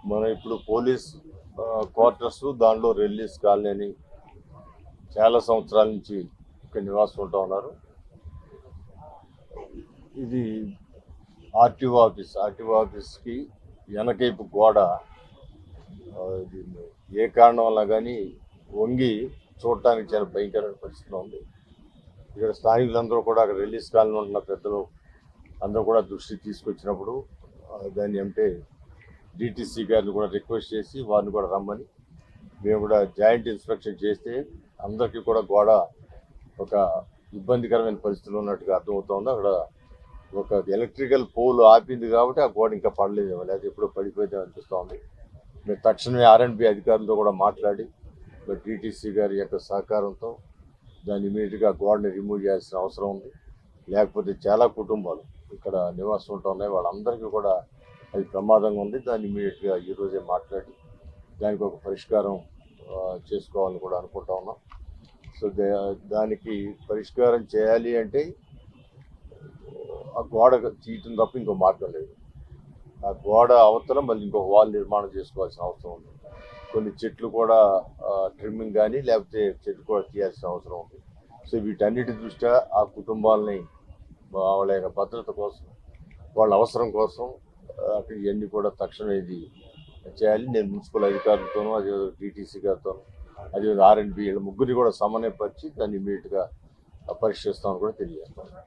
మనం ఇప్పుడు police quarters దానిలో రిలీజ్ కాలనీ అని చాలా సంవత్సరాల నుంచి ఇక్కడ నివాసం ఉంటా ఉన్నారు. ఇది ఆర్టీఓ ఆఫీస్కి వెనకైపు గోడ ఇది ఏ కారణం వల్ల కానీ వంగి చూడటానికి చాలా భయంకరమైన పరిస్థితిలో ఉంది. ఇక్కడ స్థానికులందరూ కూడా అక్కడ రిలీజ్ కాలనీ ఉంటున్న పెద్దలు అందరూ కూడా దృష్టికి తీసుకొచ్చినప్పుడు దాన్ని అంటే డిటిసి గారిని కూడా రిక్వెస్ట్ చేసి వారిని కూడా రమ్మని మేము కూడా జాయింట్ ఇన్స్పెక్షన్ చేస్తే అందరికీ కూడా గోడ ఒక ఇబ్బందికరమైన పరిస్థితులు ఉన్నట్టుగా అర్థమవుతోంది. అక్కడ ఒక ఎలక్ట్రికల్ పోల్ ఆపింది కాబట్టి ఆ గోడ ఇంకా పడలేదు, లేకపోతే ఎప్పుడో పడిపోతే అనిపిస్తోంది. మేము తక్షణమే ఆర్ఎండ్బి అధికారులతో కూడా మాట్లాడి డిటిసి గారి యొక్క సహకారంతో దాన్ని ఇమీడియట్గా గోడని రిమూవ్ చేయాల్సిన అవసరం ఉంది. లేకపోతే చాలా కుటుంబాలు ఇక్కడ నివాసం ఉంటున్నాయి, వాళ్ళందరికీ కూడా అది ప్రమాదంగా ఉంది. దాన్ని ఇమీడియట్గా ఈరోజే మాట్లాడి దానికి ఒక పరిష్కారం చేసుకోవాలని కూడా అనుకుంటా ఉన్నాం. సో దానికి పరిష్కారం చేయాలి అంటే ఆ గోడ తీయటం తప్ప ఇంకో మార్గం లేదు. ఆ గోడ అవతల మళ్ళీ ఇంకో వాల్ నిర్మాణం చేసుకోవాల్సిన అవసరం ఉంది. కొన్ని చెట్లు కూడా ట్రిమ్మింగ్ కానీ లేకపోతే చెట్లు కూడా తీయాల్సిన అవసరం ఉంది. సో వీటన్నిటి దృష్ట్యా ఆ కుటుంబాలని వాళ్ళ యొక్క భద్రత కోసం, వాళ్ళ అవసరం కోసం అక్కడ ఇవన్నీ కూడా తక్షణం ఇది చేయాలి. నేను మున్సిపల్ అధికారులతోనూ, అదేవిధంగా డిటిసి గారితోనూ, అదేవిధంగా ఆర్ఎండ్బి వీళ్ళ ముగ్గురిని కూడా సమన్వయపరిచి దాన్ని ఇమీడియట్గా పరిష్కరిస్తామని కూడా తెలియజేస్తాను.